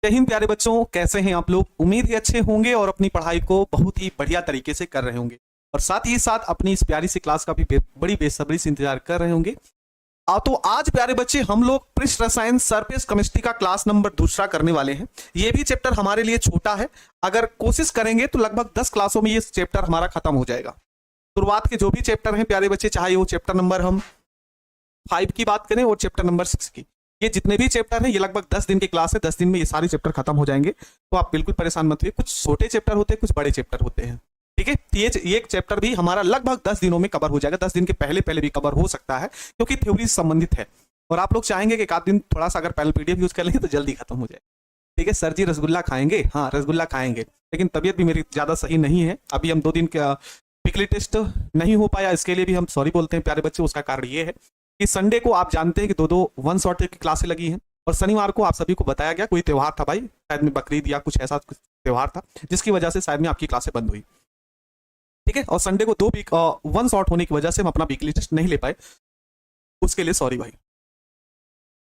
जय हिंद प्यारे बच्चों, कैसे हैं आप लोग। उम्मीद है अच्छे होंगे और अपनी पढ़ाई को बहुत ही बढ़िया तरीके से कर रहे होंगे और साथ ही साथ अपनी इस प्यारी सी क्लास का भी बड़ी बेसब्री से इंतजार कर रहे होंगे। तो आज प्यारे बच्चे हम लोग पृष्ठ रसायन सरफेस केमिस्ट्री का क्लास नंबर दूसरा करने वाले हैं। ये भी चैप्टर हमारे लिए छोटा है, अगर कोशिश करेंगे तो लगभग 10 क्लासों में ये चैप्टर हमारा खत्म हो जाएगा। शुरुआत के जो भी चैप्टर हैं प्यारे बच्चे, चाहे वो चैप्टर नंबर हम 5 की बात करें और चैप्टर नंबर 6 की, ये जितने भी चैप्टर हैं ये लगभग 10 दिन की क्लास है। 10 दिन में ये सारे चैप्टर खत्म हो जाएंगे, तो आप बिल्कुल परेशान मत होइए। कुछ छोटे चैप्टर होते हैं, कुछ बड़े चैप्टर होते हैं, ठीक है। ये चैप्टर भी हमारा लगभग 10 दिनों में कवर हो जाएगा। 10 दिन के पहले भी कवर हो सकता है क्योंकि थ्योरी से संबंधित है और आप लोग चाहेंगे कि एक आध दिन थोड़ा सा अगर पहले पीडीएफ यूज कर लेंगे तो जल्दी खत्म हो जाए, ठीक है। सर जी रसगुल्ला खाएंगे, हाँ रसगुल्ला खाएंगे, लेकिन तबीयत भी मेरी ज्यादा सही नहीं है। अभी हम 2 दिन का वीकली टेस्ट नहीं हो पाया, इसके लिए भी हम सॉरी बोलते हैं प्यारे बच्चे। उसका कारण ये है कि संडे को आप जानते हैं कि दो वन शॉट की क्लासें लगी हैं और शनिवार को आप सभी को बताया गया कोई त्योहार था भाई, शायद में बकरीद या कुछ ऐसा कुछ त्योहार था जिसकी वजह से शायद में आपकी क्लासें बंद हुई, ठीक है। और संडे को 2 वीक वन शॉट होने की वजह से हम अपना वीकली टेस्ट नहीं ले पाए, उसके लिए सॉरी भाई,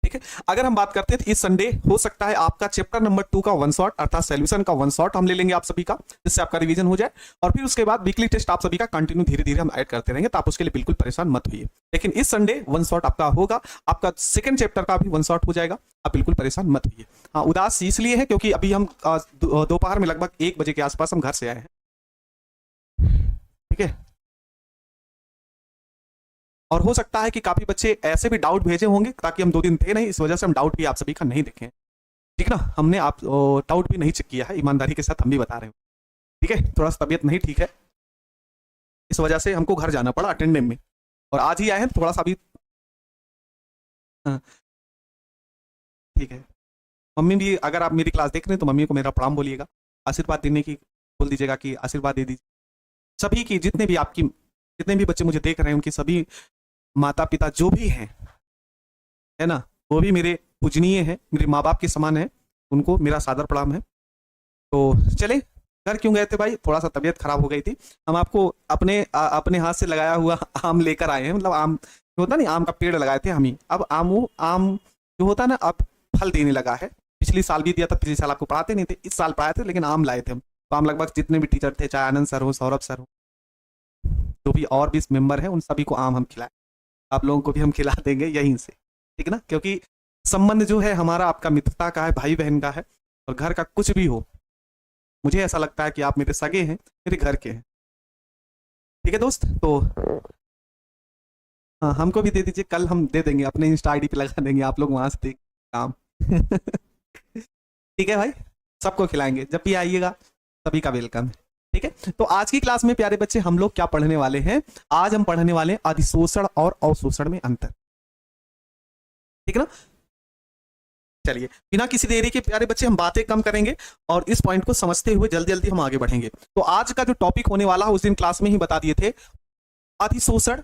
ठीक है। अगर हम बात करते हैं तो इस संडे हो सकता है आपका चैप्टर नंबर 2 का वन शॉट अर्थात सॉल्यूशन का वन शॉट हम ले लेंगे आप सभी का, जिससे आपका रिवीजन हो जाए और फिर उसके बाद वीकली टेस्ट आप सभी का कंटिन्यू धीरे धीरे हम ऐड करते रहेंगे, तो आप उसके लिए बिल्कुल परेशान मत होइए। लेकिन इस संडे वन शॉट आपका होगा, आपका सेकंड चैप्टर का भी वन शॉट हो जाएगा, आप बिल्कुल परेशान मत होइए। हाँ, उदास इसलिए है क्योंकि अभी हम दोपहर में लगभग 1 बजे के आसपास हम घर से आए हैं, ठीक है। और हो सकता है कि काफी बच्चे ऐसे भी डाउट भेजे होंगे, ताकि हम 2 दिन थे नहीं, इस वजह से हम डाउट भी आप सभी का नहीं देखें, ठीक ना। हमने आप डाउट भी नहीं चेक किया है, ईमानदारी के साथ हम भी बता रहे हैं, ठीक है। थोड़ा सा तबीयत नहीं ठीक है, इस वजह से हमको घर जाना पड़ा अटेंडेंस में, और आज ही आए हैं थोड़ा सा भी, ठीक है। मम्मी भी अगर आप मेरी क्लास देख रहे हैं तो मम्मी को मेरा प्रणाम बोलिएगा, आशीर्वाद देने की बोल दीजिएगा कि आशीर्वाद दे दीजिए सभी की, जितने भी बच्चे मुझे देख रहे हैं उनकी सभी माता पिता जो भी हैं, है ना, वो भी मेरे पूजनीय हैं, मेरे माँ बाप के समान है, उनको मेरा सादर प्रणाम है। तो चले, घर क्यों गए थे भाई, थोड़ा सा तबीयत खराब हो गई थी। हम आपको अपने हाथ से लगाया हुआ आम लेकर आए हैं, मतलब आम जो होता नहीं, आम का पेड़ लगाए थे हम ही। अब आम जो होता है ना, अब फल देने लगा है। पिछली साल भी दिया था, पिछले साल आपको पढ़ाते नहीं थे, इस साल पढ़ाए थे, लेकिन आम लाए थे हम। तो आम लगभग जितने भी टीचर थे, चाहे आनंद सर हो, सौरभ सर हो, जो भी और भी मेंबर हैं, उन सभी को आम हम खिलाए। आप लोगों को भी हम खिला देंगे यहीं से, ठीक ना, क्योंकि संबंध जो है हमारा आपका मित्रता का है, भाई बहन का है। और घर का कुछ भी हो, मुझे ऐसा लगता है कि आप मेरे सगे हैं, मेरे घर के हैं, ठीक है दोस्त। तो हाँ, हमको भी दे दीजिए, कल हम दे देंगे, अपने इंस्टा आईडी पे लगा देंगे, आप लोग वहां से देख काम ठीक है भाई, सबको खिलाएंगे, जब भी आइएगा सभी का वेलकम है, ठीक है। तो आज की क्लास में प्यारे बच्चे हम लोग क्या पढ़ने वाले हैं, आज हम पढ़ने वाले हैं अधिशोषण और अवशोषण में अंतर, ठीक है ना। चलिए बिना किसी देरी के प्यारे बच्चे हम बातें कम करेंगे और इस पॉइंट को समझते हुए जल्दी जल्दी हम आगे बढ़ेंगे। तो आज का जो टॉपिक होने वाला है उस दिन क्लास में ही बता दिए थे, अधिशोषण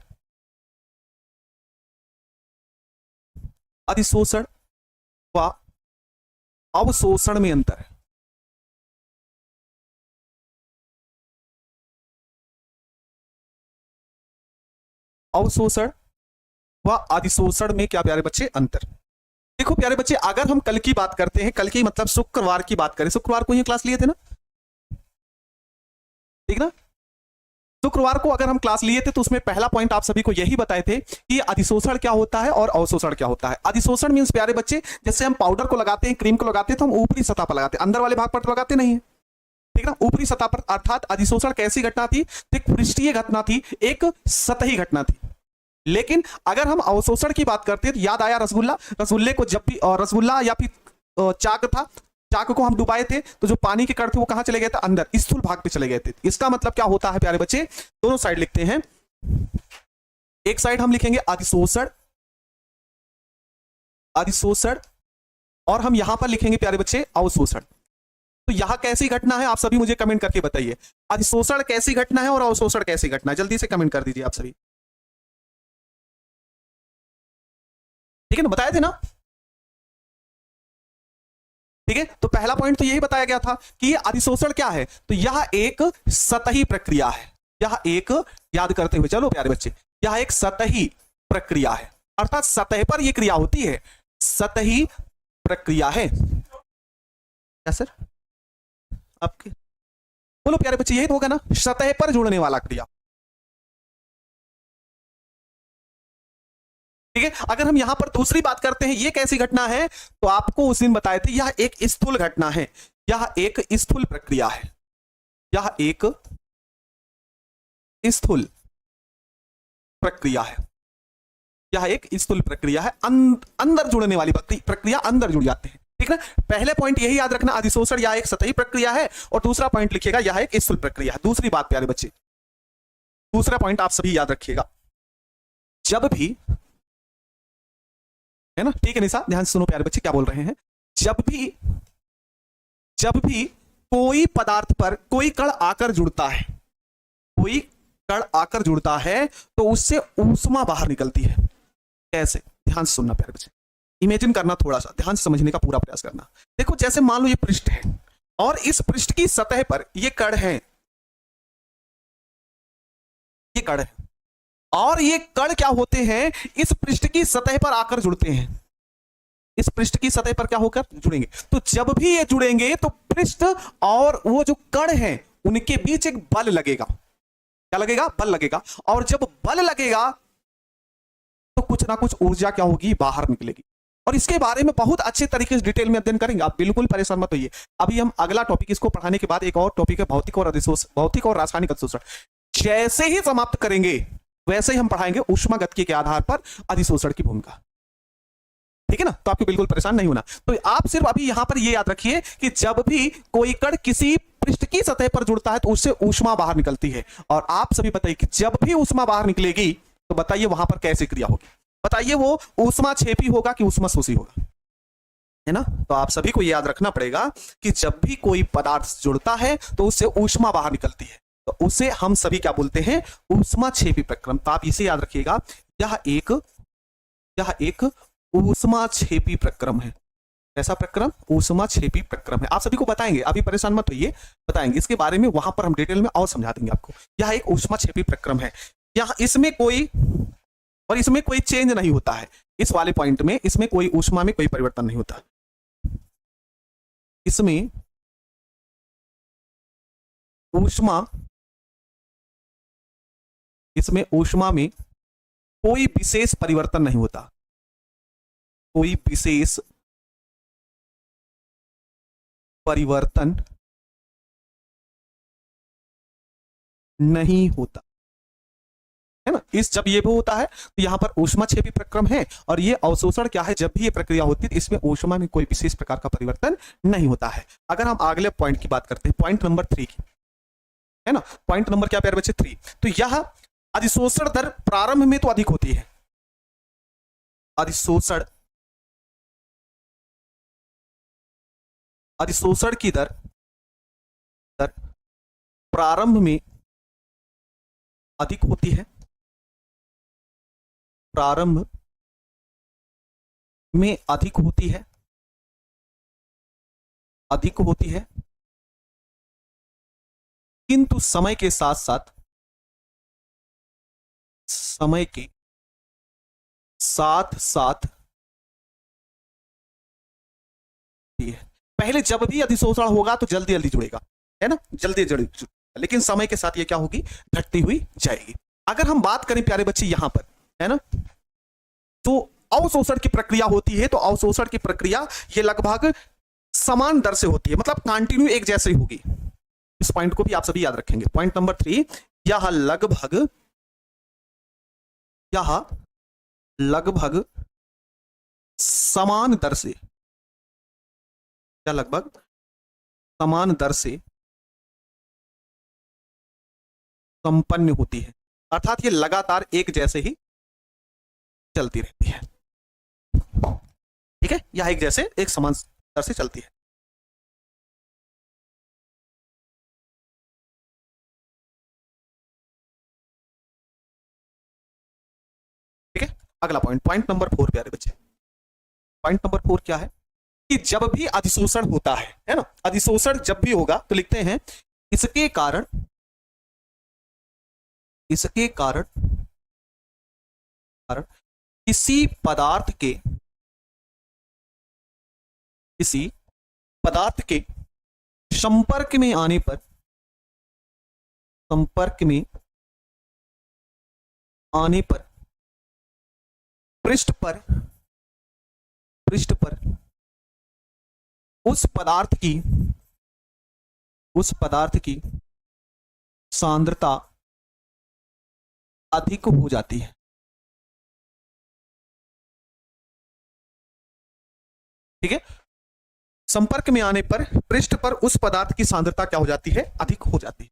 व अवशोषण में अंतर। अवशोषण व अधिशोषण में क्या प्यारे बच्चे अंतर। देखो प्यारे बच्चे, अगर हम कल की बात करते हैं, कल की मतलब शुक्रवार की बात करें, शुक्रवार को ये क्लास लिए थे ना, ठीक ना। शुक्रवार को अगर हम क्लास लिए थे तो उसमें पहला पॉइंट आप सभी को यही बताए थे कि अधिशोषण क्या होता है और अवशोषण क्या होता है। अधिशोषण मींस प्यारे बच्चे, जैसे हम पाउडर को लगाते हैं, क्रीम को लगाते हैं, तो हम ऊपरी सतह पर लगाते हैं, अंदर वाले भाग पर तो लगाते नहीं है, ठीक ना, ऊपरी सतह पर। अर्थात अधिशोषण कैसी घटना थी, एक पृष्ठीय घटना थी, एक सतही घटना थी। लेकिन अगर हम अवशोषण की बात करते हैं तो याद आया रसगुल्ला, रसगुल्ले को जब भी रसगुल्ला या फिर चाक था, चाक को हम डुबाए थे तो जो पानी के कण थे वो कहां चले गए थे, अंदर स्थूल भाग पे चले गए थे। इसका मतलब क्या होता है प्यारे बच्चे, दोनों साइड लिखते हैं, एक साइड हम लिखेंगे अधिशोषण, और हम यहां पर लिखेंगे प्यारे बच्चे अवशोषण। तो यहां कैसी घटना है आप सभी मुझे कमेंट करके बताइए, अधिशोषण कैसी घटना है और अवशोषण कैसी घटना है, जल्दी से कमेंट कर दीजिए आप सभी, ठीक है ना, बताए थे ना, ठीक है। तो पहला पॉइंट तो यही बताया गया था कि ये अधिशोषण क्या है, तो यह एक सतही प्रक्रिया है, यह एक, याद करते हुए चलो प्यारे बच्चे, यह एक सतही प्रक्रिया है, अर्थात सतह पर यह क्रिया होती है, सतही प्रक्रिया है, क्या सर आपके, बोलो प्यारे बच्चे, यही तो होगा ना, सतह पर जुड़ने वाला क्रिया। ठीक है, अगर हम यहां पर दूसरी बात करते हैं, ये कैसी घटना है, तो आपको उस दिन बताए थे, यह एक स्थूल घटना है, यह एक स्थूल प्रक्रिया है, यह एक स्थूल प्रक्रिया है, यह एक स्थूल प्रक्रिया है, अंदर जुड़ने वाली प्रक्रिया, अंदर जुड़ जाते हैं। ठीक है, पहले पॉइंट यही याद रखना, अधिशोषण यह एक सतही प्रक्रिया है, और दूसरा पॉइंट लिखिएगा यह एक स्थूल प्रक्रिया है। दूसरी बात प्यारे बच्चे, दूसरा पॉइंट आप सभी याद रखिएगा, जब भी, है ना, ठीक है निशा, ध्यान से सुनो प्यारे बच्चे क्या बोल रहे हैं, जब भी कोई पदार्थ पर कोई कण आकर जुड़ता है, कोई कण आकर जुड़ता है, तो उससे ऊष्मा बाहर निकलती है। कैसे, ध्यान से सुनना प्यारे बच्चे, इमेजिन करना, थोड़ा सा ध्यान से समझने का पूरा प्रयास करना। देखो जैसे मान लो ये पृष्ठ है, और इस पृष्ठ की सतह पर ये कण है, ये कण है, और ये कण क्या होते हैं, इस पृष्ठ की सतह पर आकर जुड़ते हैं, इस पृष्ठ की सतह पर क्या होकर जुड़ेंगे, तो जब भी ये जुड़ेंगे तो पृष्ठ और वो जो कण है उनके बीच एक बल लगेगा। क्या लगेगा, बल लगेगा, और जब बल लगेगा तो कुछ ना कुछ ऊर्जा क्या होगी, बाहर निकलेगी। और इसके बारे में बहुत अच्छे तरीके से डिटेल में अध्ययन करेंगे, आप बिल्कुल परेशान मत होइए। अभी हम अगला टॉपिक, इसको पढ़ाने के बाद एक और टॉपिक है भौतिक और भौतिक और रासायनिक अधिशोषण, जैसे ही समाप्त करेंगे वैसे ही हम पढ़ाएंगे ऊष्मागतिकी के आधार पर अधिशोषण की भूमिका। ठीक है ना, तो आपको बिल्कुल परेशान नहीं होना। तो आप सिर्फ अभी यहां पर ये याद रखिए कि जब भी कोई कण किसी पृष्ठ की सतह पर जुड़ता है तो उससे ऊष्मा बाहर निकलती है। और आप सभी बताइए कि जब भी ऊष्मा बाहर निकलेगी तो बताइए वहां पर कैसी क्रिया होगी, बताइए वो ऊष्मा छेपी होगा कि ऊष्मा शोषी होगा, है ना। तो आप सभी को याद रखना पड़ेगा कि जब भी कोई पदार्थ जुड़ता है तो उससे ऊष्मा बाहर निकलती है, तो उसे हम सभी क्या बोलते हैं, ऊष्मा छेपी प्रक्रम। तो आप इसे याद रखिएगा, यह एक ऊष्मा छेपी प्रक्रम है। ऐसा प्रक्रम ऊष्मा छेपी प्रक्रम है, आप सभी को बताएंगे, अभी परेशान मत होइए, बताएंगे इसके बारे में, वहां पर हम डिटेल में और समझा देंगे आपको। यह एक ऊष्मा छेपी प्रक्रम है, यहां इसमें कोई चेंज नहीं होता है, इस वाले पॉइंट में इसमें कोई ऊष्मा में कोई परिवर्तन नहीं होता, इसमें ऊष्मा में कोई विशेष परिवर्तन नहीं होता, कोई विशेष परिवर्तन नहीं होता, है ना। जब ये भी होता है तो यहां पर ऊष्मा छेपी प्रक्रम है, और ये अवशोषण क्या है, जब भी ये प्रक्रिया होती है इसमें ऊष्मा में कोई विशेष प्रकार का परिवर्तन नहीं होता है। अगर हम अगले पॉइंट की बात करते हैं, पॉइंट नंबर 3 की, है ना, पॉइंट नंबर क्या प्यारे बच्चे, 3, तो यह अधिशोषण दर प्रारंभ में तो अधिक होती है, अधिशोषण की दर प्रारंभ में अधिक होती है, प्रारंभ में अधिक होती है, किंतु समय के साथ साथ पहले जब भी अधिशोषण होगा तो जल्दी जल्दी जुड़ेगा, है ना, जल्दी जुड़ेगा, लेकिन समय के साथ ये क्या होगी, घटती हुई जाएगी। अगर हम बात करें प्यारे बच्चे यहां पर, है ना, तो अवशोषण की प्रक्रिया होती है, तो अवशोषण की प्रक्रिया ये लगभग समान दर से होती है, मतलब कंटिन्यू एक जैसे ही होगी। इस पॉइंट को भी आप सभी याद रखेंगे। पॉइंट नंबर 3, यह लगभग समान दर से, या लगभग समान दर से संपन्न होती है, अर्थात ये लगातार एक जैसे ही चलती रहती है। ठीक है, यह एक जैसे एक समान दर से चलती है। ठीक है, अगला पॉइंट नंबर 4 प्यारे बच्चे, पॉइंट नंबर 4 क्या है कि जब भी अधिशोषण होता है ना, अधिशोषण जब भी होगा तो लिखते हैं इसके कारण किसी पदार्थ के संपर्क में आने पर, संपर्क में आने पर पृष्ठ पर उस पदार्थ की सांद्रता अधिक हो जाती है। ठीक है, संपर्क में आने पर पृष्ठ पर उस पदार्थ की सांद्रता क्या हो जाती है? अधिक हो जाती है।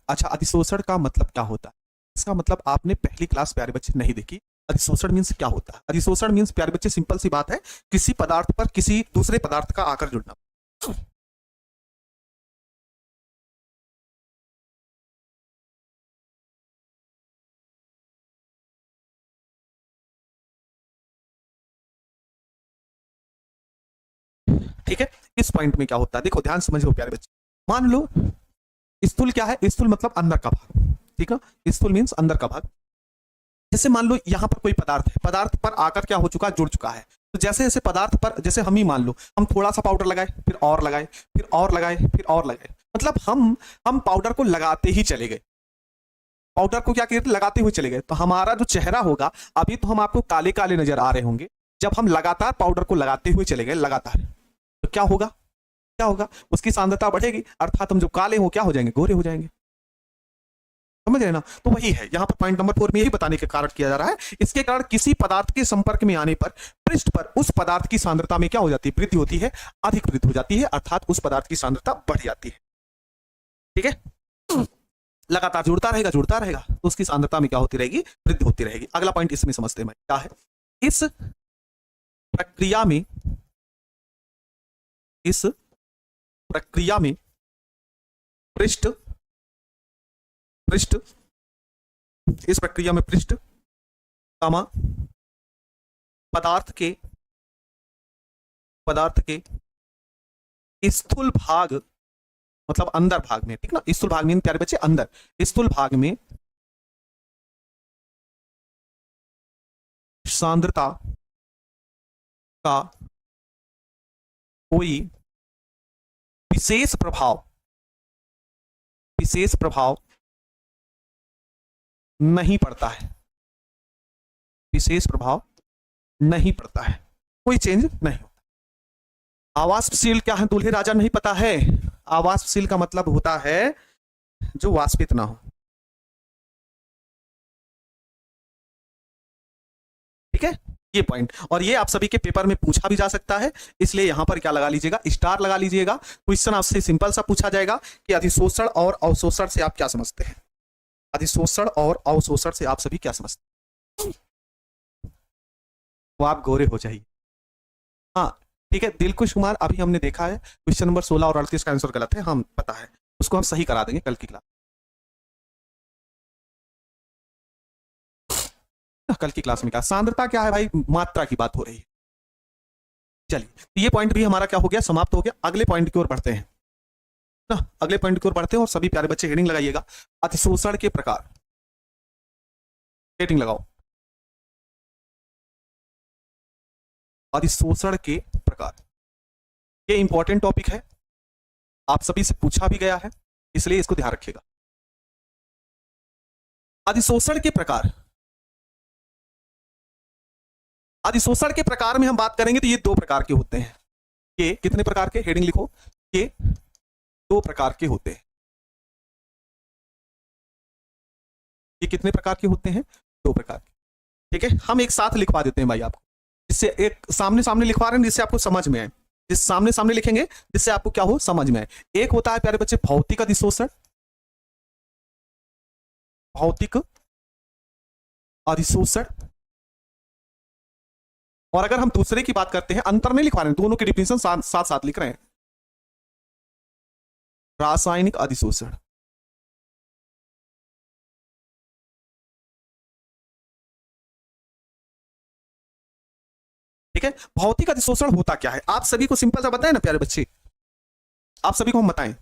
अच्छा, अधिशोषण का मतलब क्या होता है? इसका मतलब आपने पहली क्लास प्यारे बच्चे नहीं देखी। अधिशोषण मीन्स क्या होता है? अधिशोषण मीन्स प्यारे बच्चे सिंपल सी बात है, किसी पदार्थ पर किसी दूसरे पदार्थ का आकर जुड़ना। ठीक है, इस पॉइंट में क्या होता है देखो, ध्यान समझो प्यारे बच्चे। मान लो स्थूल क्या है? स्थूल मतलब अंदर का भाग। ठीक है, स्थूल मीन्स अंदर का भाग। जैसे मान लो यहां पर कोई पदार्थ है, पदार्थ पर आकर क्या हो चुका है? जुड़ चुका है। तो जैसे जैसे पदार्थ पर, जैसे हम ही मान लो हम थोड़ा सा पाउडर लगाए, फिर और लगाए, फिर और लगाए, फिर और लगाए, मतलब हम पाउडर को लगाते ही चले गए। पाउडर को क्या कहते? लगाते हुए चले गए। तो हमारा जो चेहरा होगा, अभी तो हम आपको काले काले नजर आ रहे होंगे, जब हम लगातार पाउडर को लगाते हुए चले गए लगातार, तो क्या होगा? क्या होगा? उसकी सांद्रता बढ़ेगी, अर्थात हम जो काले हो क्या हो जाएंगे? गोरे हो जाएंगे। समझ रहे ना? तो वही है यहां पर पॉइंट नंबर 4 में यही बताने के कारण किया जा रहा है। इसके कारण किसी पदार्थ के संपर्क में आने पर पृष्ठ पर उस पदार्थ की सांद्रता में क्या हो जाती है? वृद्धि होती है, अधिक वृद्धि हो जाती है, अर्थात उस पदार्थ की सांद्रता बढ़ जाती है। ठीक है, लगातार जुड़ता रहेगा तो उसकी सांद्रता में क्या होती रहेगी? वृद्धि होती रहेगी। अगला पॉइंट इसमें समझते हैं क्या है। इस प्रक्रिया में पृष्ठ इस प्रक्रिया में पृष्ठ, पदार्थ के स्थूल भाग, मतलब अंदर भाग में, ठीक ना? स्थूल भाग में प्यारे बच्चे अंदर, स्थूल भाग में सांद्रता का कोई विशेष प्रभाव नहीं पड़ता है। विशेष प्रभाव नहीं पड़ता है, कोई चेंज नहीं होता। आवाष्पशील क्या है? दूल्हे राजा नहीं पता है। आवाष्पशील का मतलब होता है जो वाष्पित ना हो। ठीक है, ये पॉइंट, और ये आप सभी के पेपर में पूछा भी जा सकता है, इसलिए यहां पर क्या लगा लीजिएगा? स्टार लगा लीजिएगा। क्वेश्चन आपसे सिंपल सा पूछा जाएगा कि अधिशोषण और अवशोषण से आप क्या समझते हैं? अधिशोषण और अवशोषण से आप सभी क्या समझते हैं? वो आप गोरे हो जाइए। हाँ ठीक है, दिलकुश कुमार, अभी हमने देखा है क्वेश्चन नंबर 16 और 38 का आंसर गलत है, हम पता है, उसको हम सही करा देंगे कल की क्लास। कल की क्लास में क्या सांद्रता क्या है भाई? मात्रा की बात हो रही है। चलिए, तो ये पॉइंट भी हमारा क्या हो गया? समाप्त हो गया। अगले पॉइंट की ओर बढ़ते हैं ना, अगले पॉइंट की ओर बढ़ते हैं, और सभी प्यारे बच्चे हेडिंग लगाइएगा, अधिशोषण के प्रकार। हेडिंग लगाओ, अधिशोषण के प्रकार। ये इंपॉर्टेंट टॉपिक है, आप सभी से पूछा भी गया है, इसलिए इसको ध्यान रखिएगा। अधिशोषण के प्रकार, अधिशोषण के प्रकार में हम बात करेंगे तो ये 2 प्रकार के होते हैं। ये कितने प्रकार के? हेडिंग लिखो, ये 2 प्रकार के होते हैं। ये कितने प्रकार के होते हैं? 2 प्रकार के। ठीक है, हम एक साथ लिखवा देते हैं भाई आपको, जिससे एक सामने सामने लिखवा रहे हैं जिससे आपको समझ में आए, जिस सामने सामने लिखेंगे जिससे आपको क्या हो? समझ में आए। एक होता है प्यारे बच्चे भौतिक अधिशोषण, भौतिक अधिशोषण, और अगर हम दूसरे की बात करते हैं, अंतर नहीं लिखवा रहे हैं, दोनों की डिफिनेशन साथ साथ लिख रहे हैं, रासायनिक अधिशोषण। ठीक है, भौतिक अधिशोषण होता क्या है? आप सभी को सिंपल सा बताएं ना प्यारे बच्चे, आप सभी को हम बताएं।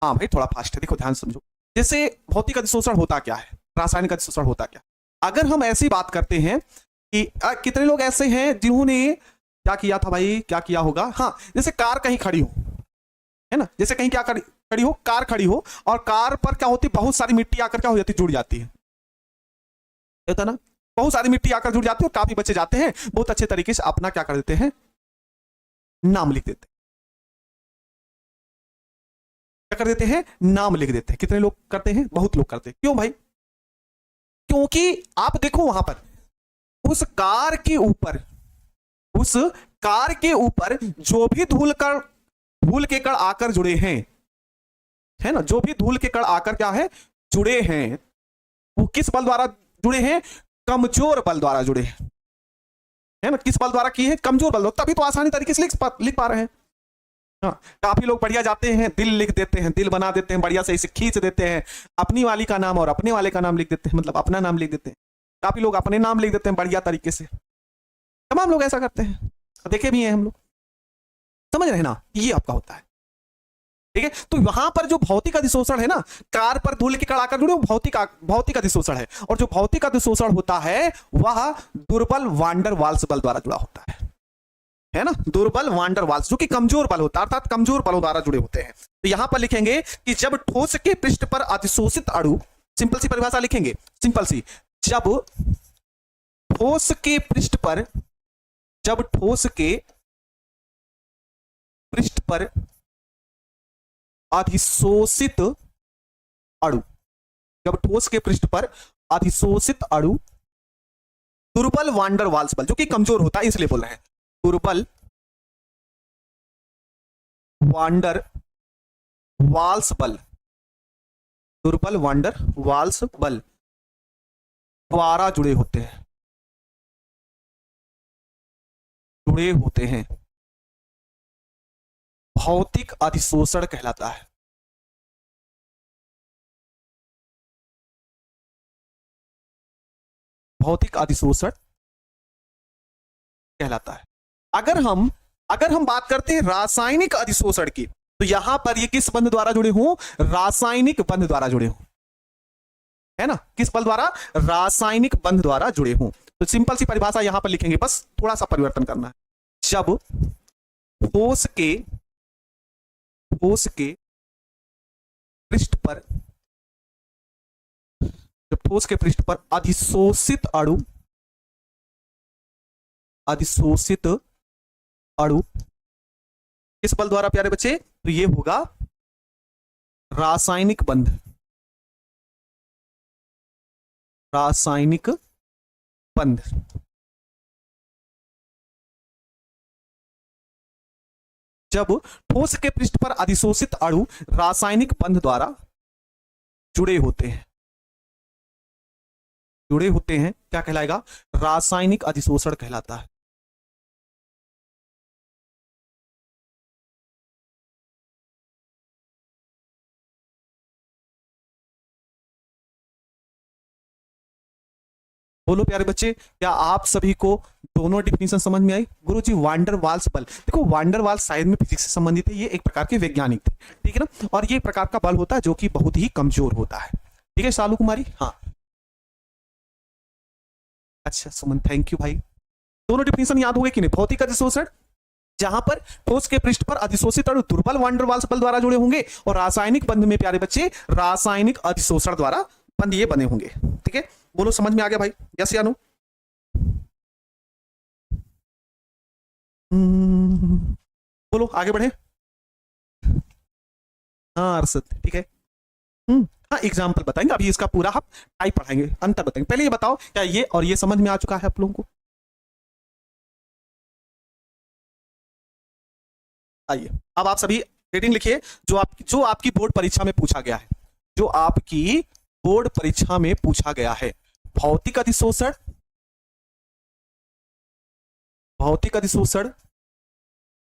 हाँ भाई, थोड़ा फास्ट है, देखो ध्यान समझो। जैसे भौतिक अधिशोषण होता क्या है, रासायनिक अधिशोषण होता क्या? अगर हम ऐसी बात करते हैं कि कितने लोग ऐसे हैं जिन्होंने क्या किया था भाई, क्या किया होगा, हाँ जैसे कार कहीं खड़ी हो, है ना, जैसे कहीं क्या खड़ी हो, कार खड़ी हो, और कार पर क्या होती है, बहुत सारी मिट्टी आकर क्या हो जाती है, जुड़ जाती है, होता ना, बहुत सारी मिट्टी आकर जुड़ जाती है और काफी बच्चे जाते हैं, बहुत अच्छे तरीके से अपना क्या कर देते हैं, नाम लिख देते हैं, क्या कर देते हैं, नाम लिख देते हैं। कितने लोग करते हैं, बहुत लोग करते हैं। क्यों भाई, क्योंकि आप देखो वहां पर उस कार के ऊपर, उस कार के ऊपर जो भी धूल के कण आकर जुड़े हैं, है ना, जो भी धूल के कण आकर क्या है, जुड़े हैं, वो किस बल द्वारा जुड़े हैं, कमजोर बल द्वारा जुड़े हैं, है ना, किस बल द्वारा किए हैं, कमजोर बल, तभी तो आसानी तरीके से लिख पा रहे हैं। हाँ, काफी लोग बढ़िया जाते हैं, दिल लिख देते हैं, दिल बना देते हैं, बढ़िया से इसे खींच देते हैं, अपनी वाली का नाम और अपने वाले का नाम लिख देते हैं, मतलब अपना नाम लिख देते हैं, काफी लोग अपने नाम लिख देते हैं बढ़िया तरीके से, तमाम लोग ऐसा करते हैं, देखे भी हैं हम लोग, समझ रहे हैं ना, ये आपका होता है, ठीक है। तो वहां पर जो भौतिक अधिशोषण है ना, कार पर धूल के कण आकर जुड़े, भौतिक अधिशोषण है, और जो भौतिक अधिशोषण होता है वह दुर्बल वांडर वाल्स बल द्वारा जुड़ा होता है ना, दुर्बल वांडर वाल्स, जो कि कमजोर बल होता है, अर्थात कमजोर बलों द्वारा जुड़े होते हैं। तो यहां पर लिखेंगे कि जब ठोस के पृष्ठ पर अधिशोषित अणु, सिंपल सी परिभाषा लिखेंगे, सिंपल सी, जब ठोस के पृष्ठ पर, जब ठोस के पृष्ठ पर अधिशोषित अणु, जब ठोस के पृष्ठ पर अधिशोषित अणु दुर्बल वांडर वाल्स बल, जो कि कमजोर होता है इसलिए बोल रहे हैं, दुर्बल वांडर वाल्स बल, दुर्बल वांडर वाल्स बल द्वारा जुड़े होते हैं, जुड़े होते हैं, भौतिक अधिशोषण कहलाता है। भौतिक अधिशोषण कहलाता है। अगर हम बात करते हैं रासायनिक अधिशोषण की, तो यहां पर ये किस बंध द्वारा जुड़े हों, रासायनिक बंध द्वारा जुड़े हों, है ना, किस बल द्वारा, रासायनिक बंध द्वारा जुड़े हों। तो सिंपल सी परिभाषा यहां पर लिखेंगे, बस थोड़ा सा परिवर्तन करना है। जब ठोस के पृष्ठ पर, जब ठोस के पृष्ठ पर अधिशोषित अणु, अधिशोषित अणु किस बल द्वारा प्यारे बच्चे, तो ये होगा रासायनिक बंध, रासायनिक बंध। जब ठोस के पृष्ठ पर अधिशोषित अणु रासायनिक बंध द्वारा जुड़े होते हैं, जुड़े होते हैं, क्या कहलाएगा, रासायनिक अधिशोषण कहलाता है। बोलो प्यारे बच्चे, क्या आप सभी को दोनों डिफिनीशन समझ में आई? गुरुजी वांडर वाल्स बल, देखो वांडर वाल्स शायद में फिजिक्स से संबंधित है, ये एक प्रकार के वैज्ञानिक थे, ठीक है ना, और ये एक प्रकार का बल होता है जो कि बहुत ही कमजोर होता है, ठीक है शालू कुमारी, हाँ अच्छा सुमन, थैंक यू भाई। दोनों डिफिनीशन याद हो गए कि नहीं? भौतिक अधिशोषण, जहां पर ठोस के पृष्ठ पर अधिशोषित अणु दुर्बल वांडर वाल्स बल द्वारा जुड़े होंगे, और रासायनिक बंध में प्यारे बच्चे रासायनिक अधिशोषण द्वारा बंध ये बने होंगे, ठीक है। बोलो समझ में आ गया भाई, यस या नो? बोलो आगे बढ़े। हाँ अरशद, ठीक है। हाँ एग्जाम्पल बताएंगे, अभी इसका पूरा हम टाइप पढ़ाएंगे, अंतर बताएंगे। पहले ये बताओ क्या ये और ये समझ में आ चुका है आप लोगों को? आइए अब आप सभी रेटिंग लिखिए जो आपकी बोर्ड परीक्षा में पूछा गया है, जो आपकी बोर्ड परीक्षा में पूछा गया है। भौतिक अधिशोषण, भौतिक अधिशोषण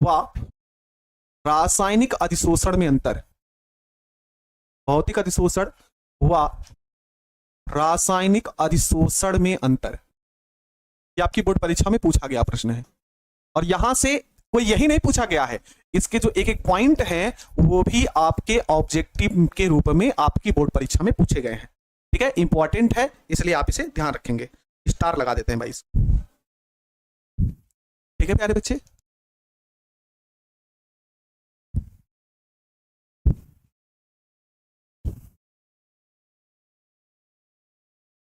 व रासायनिक अधिशोषण में अंतर, भौतिक अधिशोषण व रासायनिक अधिशोषण में अंतर, ये आपकी बोर्ड परीक्षा में पूछा गया प्रश्न है। और यहां से कोई यही नहीं पूछा गया है, इसके जो एक एक पॉइंट हैं वो भी आपके ऑब्जेक्टिव के रूप में आपकी बोर्ड परीक्षा में पूछे गए हैं, ठीक है, इंपॉर्टेंट है, इसलिए आप इसे ध्यान रखेंगे। स्टार लगा देते हैं भाई। ठीक है प्यारे बच्चे,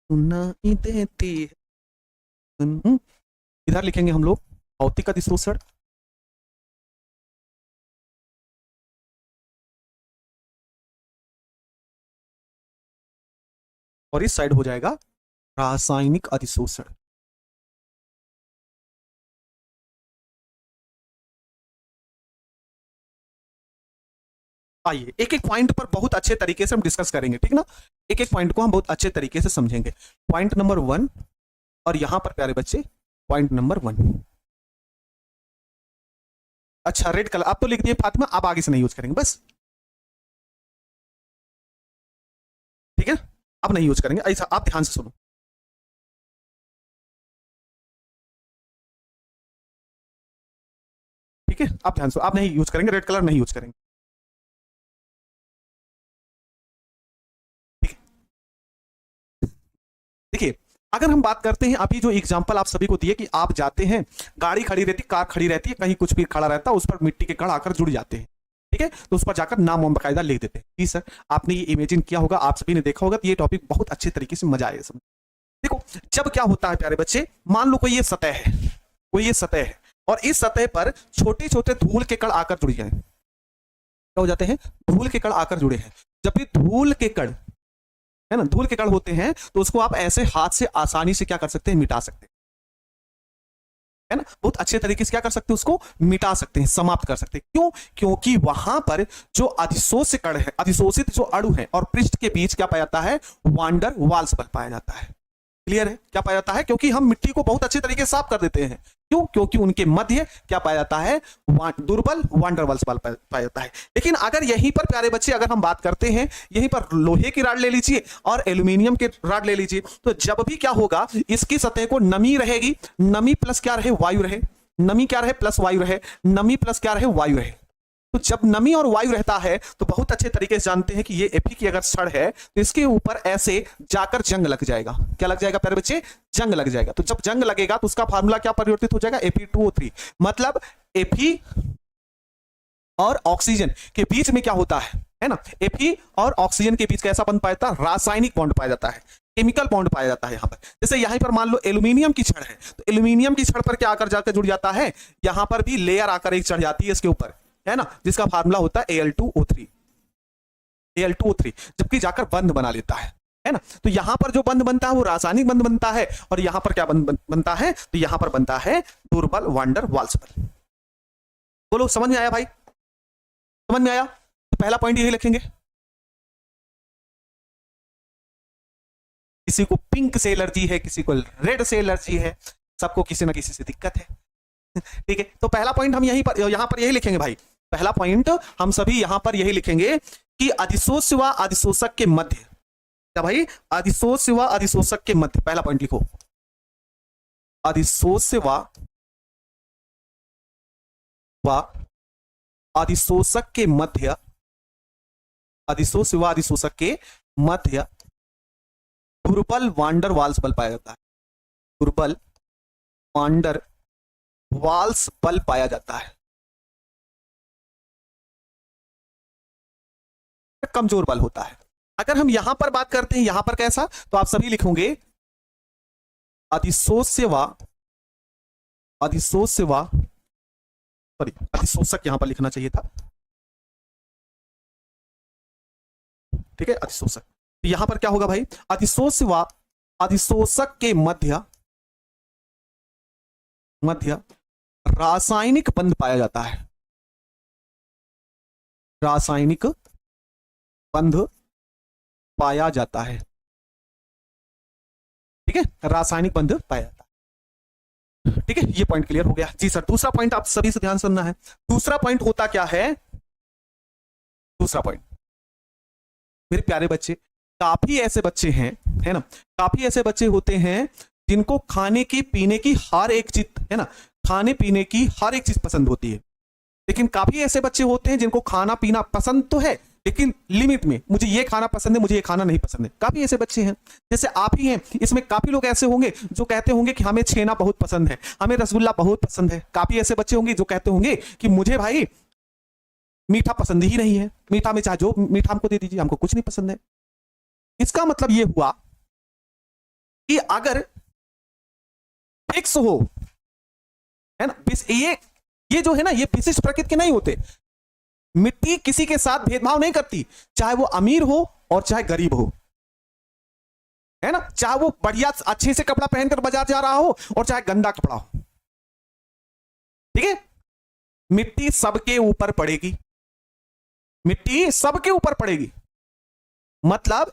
सुनाई देती है। इधर लिखेंगे हम लोग भौतिक अधिशोषण, और इस साइड हो जाएगा रासायनिक अधिशोषण। आइए एक एक पॉइंट पर बहुत अच्छे तरीके से हम डिस्कस करेंगे, ठीक ना। एक एक पॉइंट को हम बहुत अच्छे तरीके से समझेंगे। पॉइंट नंबर 1, और यहां पर प्यारे बच्चे पॉइंट नंबर 1। अच्छा रेड कलर आप तो लिख दिए फातिमा, आप आगे से नहीं यूज करेंगे बस, ठीक है, अब नहीं यूज करेंगे। ऐसा आप ध्यान से सुनो, ठीक है, आप ध्यान से, आप नहीं यूज करेंगे, रेड कलर नहीं यूज करेंगे, ठीक है। देखिए अगर हम बात करते हैं, अभी जो एग्जांपल आप सभी को दिए कि आप जाते हैं, गाड़ी खड़ी रहती, कार खड़ी रहती है, कहीं कुछ भी खड़ा रहता है, उस पर मिट्टी के कण आकर जुड़ जाते हैं, ठीक है, तो उस पर जाकर नाम वाम बकायदा लिख देते हैं। जी सर, आपने ये इमेजिन किया होगा, आप सभी ने देखा होगा, तो ये टॉपिक बहुत अच्छे तरीके से मजा आएगा समझ। देखो जब क्या होता है प्यारे बच्चे, मान लो कोई ये सतह है, कोई ये सतह है, और इस सतह पर छोटे छोटे धूल के कण आकर जुड़ जाए, क्या हो जाते हैं, धूल के कण आकर जुड़े हैं। जब भी धूल के कण है ना, धूल के कण होते हैं, तो उसको आप ऐसे हाथ से आसानी से क्या कर सकते हैं, मिटा सकते हैं, है ना, बहुत अच्छे तरीके से क्या कर सकते हैं, उसको मिटा सकते हैं, समाप्त कर सकते हैं। क्यों? क्योंकि वहां पर जो अधिशोषित कण है, अधिशोषित जो अणु है और पृष्ठ के बीच क्या पाया जाता है, वांडर वाल्स बल पाया जाता है। क्लियर है, क्या पाया जाता है, क्योंकि हम मिट्टी को बहुत अच्छे तरीके से साफ कर देते हैं। क्यों? क्योंकि उनके मध्य क्या पाया जाता है, दुर्बल वांडरवाल्स बल पाया जाता है। लेकिन अगर यहीं पर प्यारे बच्चे अगर हम बात करते हैं, यहीं पर लोहे की राड ले लीजिए और एल्यूमिनियम के राड ले लीजिए, तो जब भी क्या होगा, इसकी सतह को नमी रहेगी, नमी प्लस क्या रहे, वायु रहे, नमी क्या रहे, प्लस वायु रहे, नमी प्लस क्या रहे, वायु रहे। तो जब नमी और वायु रहता है तो बहुत अच्छे तरीके से जानते हैं कि ये एफी की अगर छड़ है तो इसके ऊपर ऐसे जाकर जंग लग जाएगा। क्या लग जाएगा प्यारे बच्चे, जंग लग जाएगा। तो जब जंग लगेगा तो उसका फार्मूला क्या परिवर्तित हो जाएगा, Fe2O3। मतलब एफी और ऑक्सीजन के बीच में क्या होता है ना, एफी और ऑक्सीजन के बीच कैसा बंध पाया जाता है, रासायनिक बॉन्ड पाया जाता है, केमिकल बॉन्ड पाया जाता है। यहां पर जैसे यहां पर मान लो एल्यूमिनियम की छड़ है, तो एल्यूमिनियम की छड़ पर क्या आकर जाकर जुड़ जाता है, यहां पर भी लेयर आकर एक चढ़ जाती है इसके ऊपर, है ना, जिसका फार्मूला होता है Al2O3, Al2O3, जबकि जाकर बंध बना लेता है ना। तो यहां पर जो बंध बनता है वो रासायनिक बंध बनता है, और यहां पर क्या बंध बनता है, तो यहां पर बनता है दुर्बल वांडर वाल्स बल। बोलो समझ में आया भाई, समझ में आया? तो पहला पॉइंट यही लिखेंगे। किसी को पिंक से एलर्जी है, किसी को रेड से एलर्जी है, सबको किसी ना किसी से दिक्कत है, ठीक है। तो पहला पॉइंट हम यहां पर यही लिखेंगे भाई, पहला पॉइंट हम सभी यहां पर यही लिखेंगे कि अधिशोष व अधिशोषक के मध्य, क्या भाई, अधिशोष व अधिशोषक के मध्य, पहला पॉइंट लिखो, अधिशोष व अधिशोषक के मध्य, अधिशोष व अधिशोषक के मध्य दुर्बल वांडर वाल्स बल पाया जाता है, दुर्बल वांडर वाल्स बल पाया जाता है, कमजोर बल होता है। अगर हम यहां पर बात करते हैं, यहां पर कैसा, तो आप सभी लिखोगे अधिशोष सॉरी अधिशोषक यहां पर लिखना चाहिए था, ठीक है, अधिशोषक। तो यहां पर क्या होगा भाई, अधिशोष व अधिशोषक के मध्य रासायनिक बंध पाया जाता है, रासायनिक बंध पाया जाता है, ठीक है, रासायनिक बंध पाया जाता है, ठीक है। ये पॉइंट क्लियर हो गया जी सर। दूसरा पॉइंट आप सभी से ध्यान सुनना है। दूसरा पॉइंट होता क्या है, दूसरा पॉइंट मेरे प्यारे बच्चे, काफी ऐसे बच्चे हैं, है ना, काफी ऐसे बच्चे होते हैं जिनको खाने की पीने की हर एक चीज, है ना, खाने पीने की हर एक चीज पसंद होती है, लेकिन काफी ऐसे बच्चे होते हैं जिनको खाना पीना पसंद तो है लेकिन लिमिट में। मुझे ये खाना पसंद है, मुझे ये खाना नहीं पसंद है। काफी ऐसे बच्चे हैं, जैसे आप ही हैं, इसमें काफी लोग ऐसे होंगे जो कहते होंगे कि हमें छेना बहुत पसंद है, हमें रसगुल्ला बहुत पसंद है। काफी ऐसे बच्चे होंगे जो कहते होंगे कि मुझे भाई मीठा पसंद ही नहीं है, मीठा में चाहे जो मीठा हमको दे दीजिए, हमको कुछ नहीं पसंद है। इसका मतलब ये हुआ कि अगर फिक्स हो, है ना, ये जो है ना, ये विशिष्ट प्रकृति के नहीं होते। मिट्टी किसी के साथ भेदभाव नहीं करती, चाहे वो अमीर हो और चाहे गरीब हो, है ना, चाहे वो बढ़िया अच्छे से कपड़ा पहनकर बाजार जा रहा हो और चाहे गंदा कपड़ा हो। ठीक है, मिट्टी सबके ऊपर पड़ेगी, मिट्टी सबके ऊपर पड़ेगी। मतलब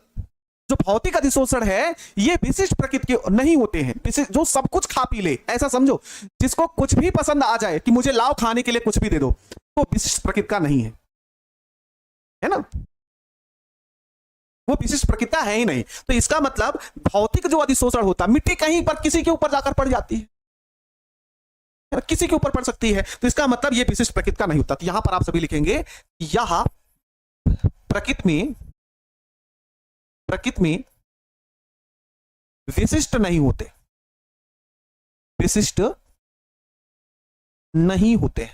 जो भौतिक अधिशोषण है ये विशिष्ट प्रकृति के नहीं होते हैं, जो सब कुछ खा पी ले, ऐसा समझो, जिसको कुछ भी पसंद आ जाए कि मुझे लाओ खाने के लिए कुछ भी दे दो, तो विशिष्ट प्रकृति का नहीं है ना, वो विशिष्ट प्रकृति का है ही नहीं। तो इसका मतलब भौतिक जो अधिशोषण होता है, मिट्टी कहीं पर किसी के ऊपर जाकर पड़ जाती है, किसी के ऊपर पड़ सकती है, तो इसका मतलब ये विशिष्ट प्रकृति का नहीं होता। तो यहां पर आप सभी लिखेंगे यह प्रकृति में विशिष्ट नहीं होते, विशिष्ट नहीं होते,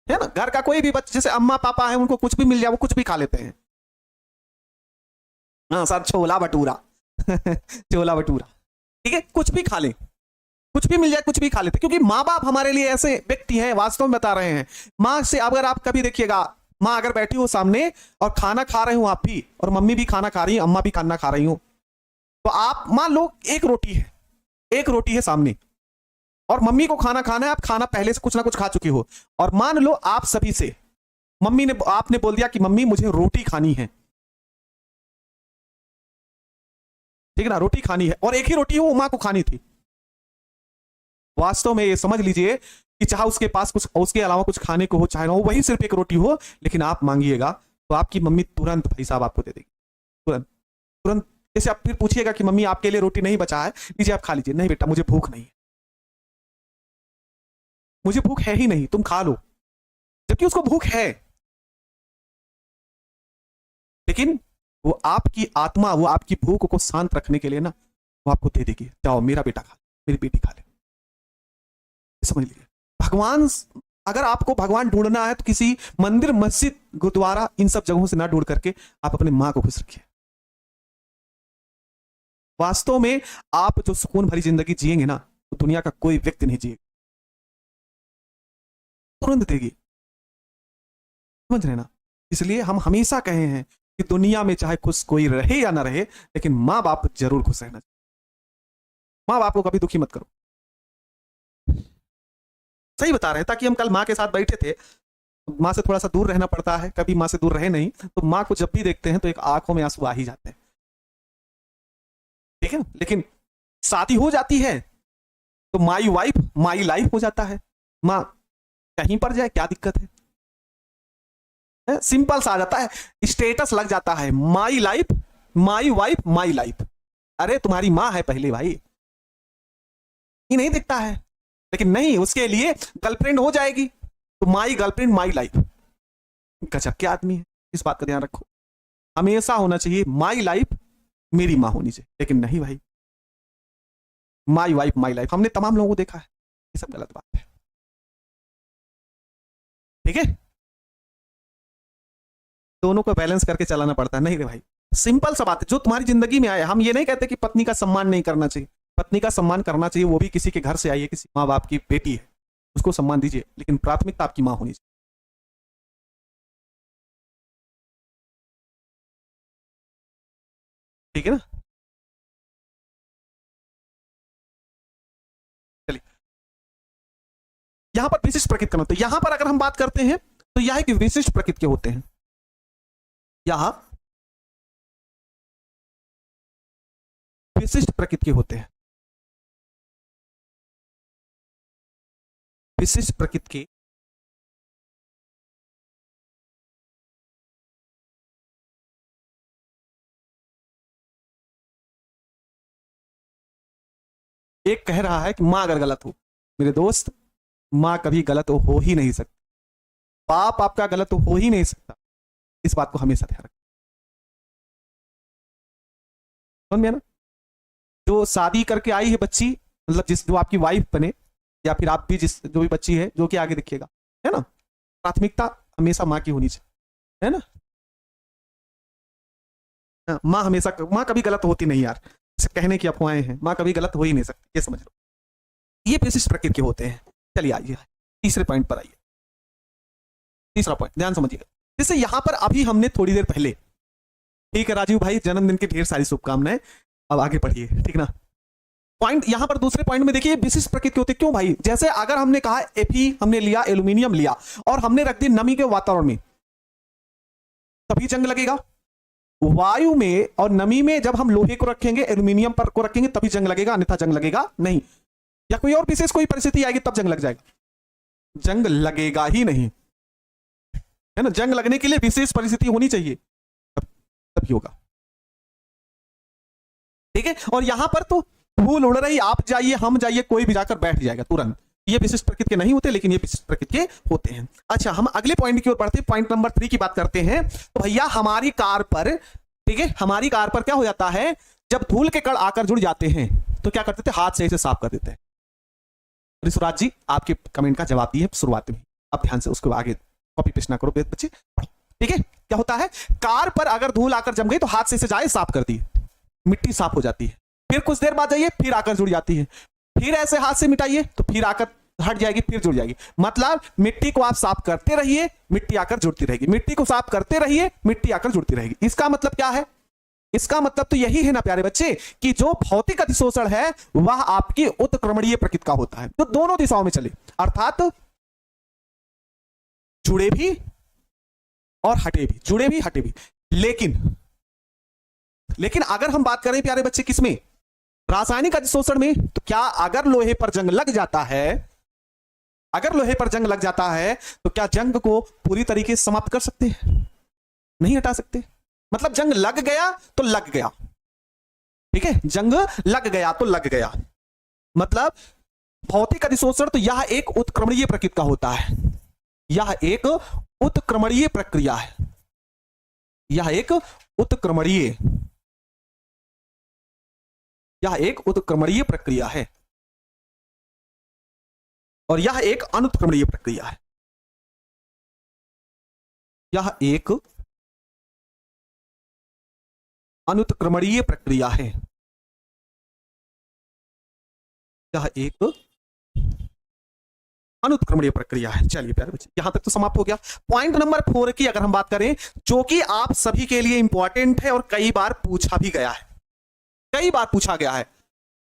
है ना। घर का कोई भी बच्चा, जैसे अम्मा पापा है, उनको कुछ भी मिल जाए वो कुछ भी खा लेते हैं। हाँ सर, छोला भटूरा छोला भटूरा, ठीक है, कुछ भी खा लें, कुछ भी मिल जाए कुछ भी खा लेते, क्योंकि माँ बाप हमारे लिए ऐसे व्यक्ति हैं, वास्तव में बता रहे हैं। माँ से अगर आप कभी देखिएगा, माँ अगर बैठी हो सामने और खाना खा रहे हो आप भी, और मम्मी भी खाना खा रही है, अम्मा भी खाना खा रही हो, तो आप मान लो एक रोटी है सामने, और मम्मी को खाना खाना है, आप खाना पहले से कुछ ना कुछ खा चुके हो, और मान लो आप सभी से आपने बोल दिया कि मम्मी मुझे रोटी खानी है, ठीक है ना, रोटी खानी है, और एक ही रोटी वो माँ को खानी थी। वास्तव में ये समझ लीजिए कि चाहे उसके पास कुछ उसके अलावा कुछ खाने को हो, चाहे ना हो वही सिर्फ एक रोटी हो, लेकिन आप मांगिएगा तो आपकी मम्मी तुरंत भाई साहब आपको दे देगी, तुरंत तुरंत। जैसे आप फिर पूछिएगा कि मम्मी आपके लिए रोटी नहीं बचा है, लीजिए आप खा लीजिए, नहीं बेटा मुझे भूख नहीं है, मुझे भूख है ही नहीं, तुम खा लो, जबकि उसको भूख है, लेकिन वो आपकी आत्मा, वो आपकी भूख को शांत रखने के लिए ना, वो आपको दे देगी, जाओ मेरा बेटा खा, मेरी बेटी खा ले। समझ लीजिए, भगवान, अगर आपको भगवान ढूंढना है तो किसी मंदिर, मस्जिद, गुरुद्वारा, इन सब जगहों से ना ढूंढ करके आप अपने मां को खुश रखिए। वास्तव में आप जो सुकून भरी जिंदगी जिएंगे ना, तो दुनिया का कोई व्यक्ति नहीं जिएगा, तुरंत देगी, समझ रहे ना। इसलिए हम हमेशा कहे हैं कि दुनिया में चाहे खुश कोई रहे या ना रहे, लेकिन मां बाप जरूर खुश रहना चाहिए। मां बाप को कभी दुखी मत करो, सही बता रहे हैं। ताकि हम कल माँ के साथ बैठे थे, माँ से थोड़ा सा दूर रहना पड़ता है, कभी माँ से दूर रहे नहीं, तो माँ को जब भी देखते हैं तो एक आंखों में आंसू आ ही जाते हैं, ठीक है। लेकिन शादी हो जाती है तो माई वाइफ माई लाइफ हो जाता है, माँ कहीं पर जाए क्या दिक्कत है, सिंपल सा आ जाता है, स्टेटस लग जाता है, my life my wife my life. अरे तुम्हारी माँ है पहले भाई, ये नहीं दिखता है, लेकिन नहीं, उसके लिए गर्लफ्रेंड हो जाएगी तो माई गर्लफ्रेंड माई लाइफ। गजब के आदमी है, इस बात का ध्यान रखो, हमेशा होना चाहिए माई लाइफ मेरी मां होनी चाहिए, लेकिन नहीं भाई, माई वाइफ माई लाइफ। हमने तमाम लोगों को देखा है, ये सब गलत बात है, ठीक है। दोनों को बैलेंस करके चलाना पड़ता है। नहीं रे भाई, सिंपल सा बात है, जो तुम्हारी जिंदगी में आए, हम ये नहीं कहते कि पत्नी का सम्मान नहीं करना चाहिए, पत्नी का सम्मान करना चाहिए, वो भी किसी के घर से आई है, किसी माँ बाप की बेटी है, उसको सम्मान दीजिए, लेकिन प्राथमिकता आपकी माँ होनी चाहिए, ठीक है ना। चलिए, यहां पर विशिष्ट प्रकृति का, तो यहां पर अगर हम बात करते हैं तो यह एक विशिष्ट प्रकृति के होते हैं, यहां विशिष्ट प्रकृति के होते हैं, विशिष्ट प्रकृति के एक कह रहा है कि मां अगर गलत हो, मेरे दोस्त, मां कभी गलत हो ही नहीं सकती, बाप आपका गलत हो ही नहीं सकता, इस बात को हमेशा ध्यान रखें। समझ में ना, जो शादी करके आई है बच्ची, मतलब जो आपकी वाइफ बने, या फिर आप भी जो भी बच्ची है जो कि आगे दिखेगा, है ना, प्राथमिकता हमेशा माँ की होनी चाहिए, है ना। माँ हमेशा, माँ कभी गलत होती नहीं यार, कहने की अफवाहें हैं, माँ कभी गलत हो ही नहीं सकती, ये समझ लो। ये विशिष्ट प्रकृति के होते हैं। चलिए आइए तीसरे पॉइंट पर आइए। तीसरा पॉइंट ध्यान समझिएगा। जैसे यहां पर अभी हमने थोड़ी देर पहले, ठीक है राजीव भाई, जन्मदिन की ढेर सारी शुभकामनाएं, अब आगे पढ़िए, ठीक ना। पॉइंट यहां पर दूसरे पॉइंट में देखिए विशिष्ट प्रकृति के होते क्यों भाई। जैसे अगर हमने कहा Fe हमने लिया, एल्यूमिनियम लिया और हमने रख दी नमी के वातावरण में, तभी जंग लगेगा। वायु में और नमी में जब हम लोहे को रखेंगे, एल्यूमिनियम पर को रखेंगे, तभी जंग लगेगा, अन्यथा जंग लगेगा नहीं। या कोई और विशेष कोई परिस्थिति आएगी तब जंग लग जाएगा, जंग लगेगा ही नहीं, है ना। जंग लगने के लिए विशेष परिस्थिति होनी चाहिए, तभी होगा, ठीक है। और यहां पर तो धूल उड़ रही, आप जाइए हम जाइए, कोई भी जाकर बैठ जाएगा तुरंत। ये विशिष्ट प्रकृति के नहीं होते, लेकिन ये विशिष्ट प्रकृति के होते हैं। अच्छा, हम अगले पॉइंट की ओर बढ़ते हैं, पॉइंट नंबर 3 की बात करते हैं। तो भैया हमारी कार पर, ठीक है, हमारी कार पर क्या हो जाता है, जब धूल के कण आकर जुड़ जाते हैं तो क्या करते थे, हाथ से इसे साफ कर देते हैं। ऋषुराज जी आपके कमेंट का जवाब दिए शुरुआत में, आप ध्यान से उसको आगे कॉपी पेस्ट ना करो बच्चे, ठीक है। क्या होता है, कार पर अगर धूल आकर जम गई तो हाथ से इसे जाए साफ कर दी, मिट्टी साफ हो जाती है। फिर कुछ देर बाद जाइए, फिर आकर जुड़ जाती है, फिर ऐसे हाथ से मिटाइए तो फिर आकर हट जाएगी, फिर जुड़ जाएगी। मतलब मिट्टी को आप साफ करते रहिए, मिट्टी आकर जुड़ती रहेगी, मिट्टी को साफ करते रहिए, मिट्टी आकर जुड़ती रहेगी। इसका मतलब क्या है, इसका मतलब तो यही है ना प्यारे बच्चे, कि जो भौतिक अधिशोषण है वह आपकी उत्क्रमणीय प्रकृति का होता है, जो दोनों दिशाओं में चले, अर्थात जुड़े भी और हटे भी, जुड़े भी हटे भी। लेकिन अगर हम बात करें प्यारे बच्चे किसमें, रासायनिक अधिशोषण में, तो क्या अगर लोहे पर जंग लग जाता है, अगर लोहे पर जंग लग जाता है तो क्या जंग को पूरी तरीके से समाप्त कर सकते हैं, नहीं हटा सकते। मतलब जंग लग गया तो लग गया, ठीक है, जंग लग गया तो लग गया। मतलब भौतिक अधिशोषण तो यह एक उत्क्रमणीय प्रकृति का होता है, यह एक उत्क्रमणीय प्रक्रिया है, यह एक उत्क्रमणीय, यह एक उत्क्रमणीय प्रक्रिया है, और यह एक अनुत्क्रमणीय प्रक्रिया है, यह एक अनुत्क्रमणीय प्रक्रिया है, यह एक अनुत्क्रमणीय प्रक्रिया है। चलिए प्यारे बच्चे, यहां तक तो समाप्त हो गया। पॉइंट नंबर 4 की अगर हम बात करें, जो कि आप सभी के लिए इंपॉर्टेंट है और कई बार पूछा भी गया है, कई बार पूछा गया है,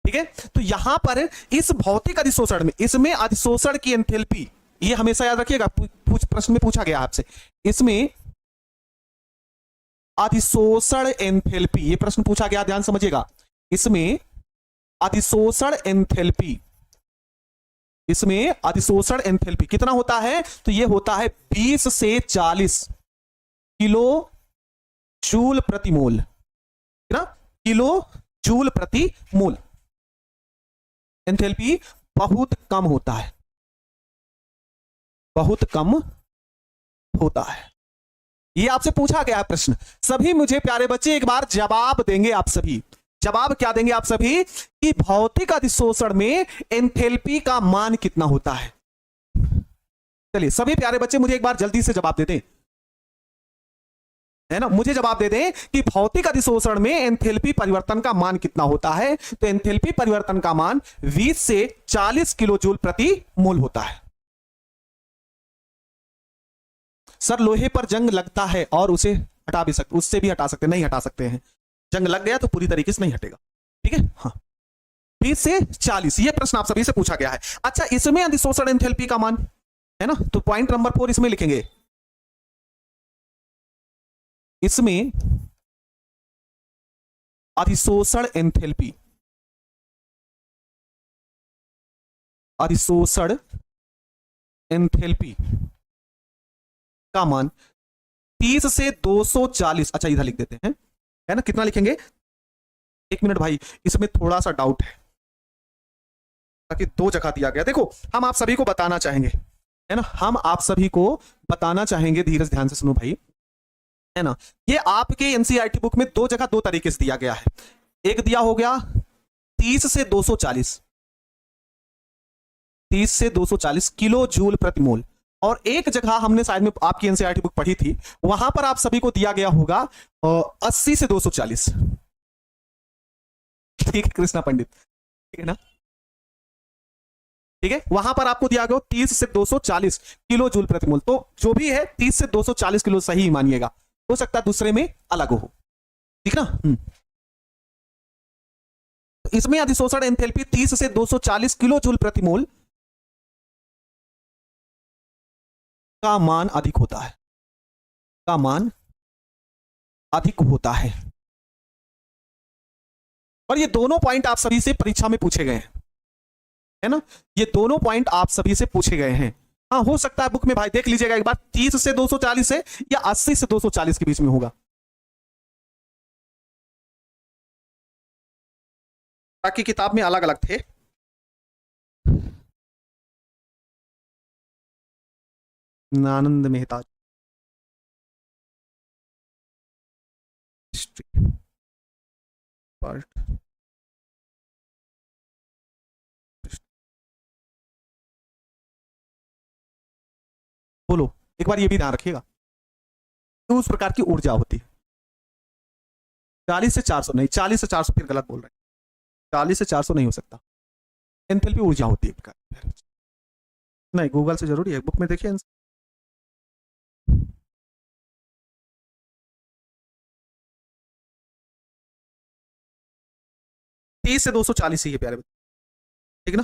ठीक है। तो यहां पर इस भौतिक अधिशोषण में, इसमें अधिशोषण की एंथैल्पी, ये हमेशा याद रखिएगा, प्रश्न में पूछा गया आपसे, इसमें अधिशोषण एंथैल्पी, ये प्रश्न पूछा गया, ध्यान समझिएगा। इसमें अधिशोषण एंथैल्पी, इसमें अधिशोषण एंथैल्पी कितना होता है, तो ये होता है 20 से 40 किलो जूल प्रति मोल, ना, किलो जूल प्रति मोल। एंथैल्पी बहुत कम होता है, बहुत कम होता है। ये आपसे पूछा गया प्रश्न, सभी मुझे प्यारे बच्चे एक बार जवाब देंगे, आप सभी जवाब क्या देंगे आप सभी, कि भौतिक अधिशोषण में एंथैल्पी का मान कितना होता है। चलिए सभी प्यारे बच्चे मुझे एक बार जल्दी से जवाब दे दें, है ना, मुझे जवाब दे दें कि भौतिक अधिशोषण में एंथैल्पी परिवर्तन का मान कितना होता है। तो एंथैल्पी परिवर्तन का मान 20 से 40 किलो जूल प्रति मोल होता है। सर लोहे पर जंग लगता है और उसे हटा भी सकते, उससे भी हटा सकते, नहीं हटा सकते हैं, जंग लग गया तो पूरी तरीके से नहीं हटेगा, ठीक है। हाँ 20 से 40, ये प्रश्न आप सभी से पूछा गया है। अच्छा, इसमें अधिशोषण एंथैल्पी का मान है ना, तो पॉइंट नंबर 4 इसमें लिखेंगे, इसमें अधिशोषण एंथैल्पी, अधिशोषण एंथैल्पी का मान 30 से 240, अच्छा इधर लिख देते हैं, है ना, कितना लिखेंगे, एक मिनट भाई, इसमें थोड़ा सा डाउट है, ताकि 2 जगह दिया गया। देखो हम आप सभी को बताना चाहेंगे, है ना, हम आप सभी को बताना चाहेंगे, धीरज ध्यान से सुनो भाई, है ना। ये आपके एनसीईआरटी बुक में दो जगह दो तरीके से दिया गया है। एक दिया हो गया 30 से 240, 30 से 240 किलो जूल प्रति मोल, और एक जगह हमने शायद में आपकी एनसीईआरटी बुक पढ़ी थी, वहां पर आप सभी को दिया गया होगा 80 से 240। ठीक है कृष्णा पंडित, ठीक है ना, ठीक है, वहां पर आपको दिया गया 30 से 240 किलो जूल प्रति मोल। तो जो भी है 30 से 240 किलो सही मानिएगा, हो सकता है दूसरे में अलग हो, ठीक ना। तो इसमें अधिशोषण एंथैल्पी 30 से 240 किलो जूल प्रति मोल का मान अधिक होता है, का मान अधिक होता है। और ये दोनों पॉइंट आप सभी से परीक्षा में पूछे गए हैं, है ना, ये दोनों पॉइंट आप सभी से पूछे गए हैं। हाँ, हो सकता है बुक में भाई देख लीजिएगा एक बार 30 से 240 है या 80 से 240 के बीच में होगा, ताकि किताब में अलग अलग थे। आनंद मेहता पार्ट, बोलो एक बार ये भी ध्यान रखिएगा, तो उस प्रकार की ऊर्जा होती है। 40 से 400 नहीं, 40 से 400 फिर गलत बोल रहे हैं, 40 से 400 नहीं हो सकता। एंथैल्पी ऊर्जा होती है प्रकार, नहीं गूगल से जरूरी है, बुक में देखिए। 30 से 240 ही है प्यारे बच्चे, ठीक ना।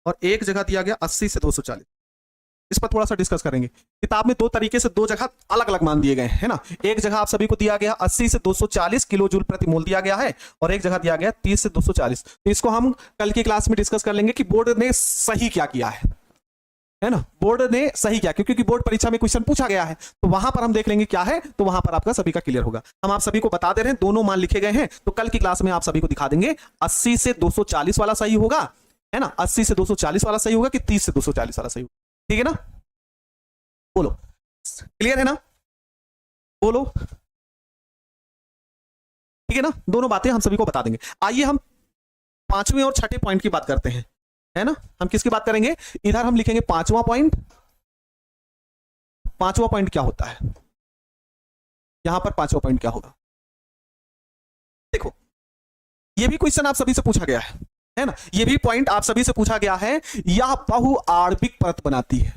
और एक जगह दिया गया 80 से 240, इस पर थोड़ा सा डिस्कस करेंगे। किताब में दो तरीके से दो जगह अलग अलग मान दिए गए हैं ना। एक जगह आप सभी को दिया गया 80 से 240 किलो जूल प्रति मोल दिया गया है, और एक जगह दिया गया 30 से 240। तो इसको हम कल की क्लास में डिस्कस कर लेंगे कि बोर्ड ने सही क्या किया है ना, बोर्ड ने सही क्या, क्योंकि बोर्ड परीक्षा में क्वेश्चन पूछा गया है, तो वहां पर हम देख लेंगे क्या है, तो वहां पर आपका सभी का क्लियर होगा। हम आप सभी को बता दे रहे हैं दोनों मान लिखे गए हैं, तो कल की क्लास में आप सभी को दिखा देंगे 80 से 240 वाला सही होगा, है ना, 80 से 240 वाला सही होगा कि 30 से 240 वाला सही होगा, ठीक है ना। बोलो क्लियर है ना, बोलो ठीक है ना, दोनों बातें हम सभी को बता देंगे। आइए हम पांचवें और छठे पॉइंट की बात करते हैं, है ना। हम किसकी बात करेंगे, इधर हम लिखेंगे पांचवा पॉइंट। पांचवा पॉइंट क्या होता है, यहां पर पांचवा पॉइंट क्या होगा, देखो ये भी क्वेश्चन आप सभी से पूछा गया है ना, ये भी पॉइंट आप सभी से पूछा गया है। यह बहुआण्विक परत बनाती है,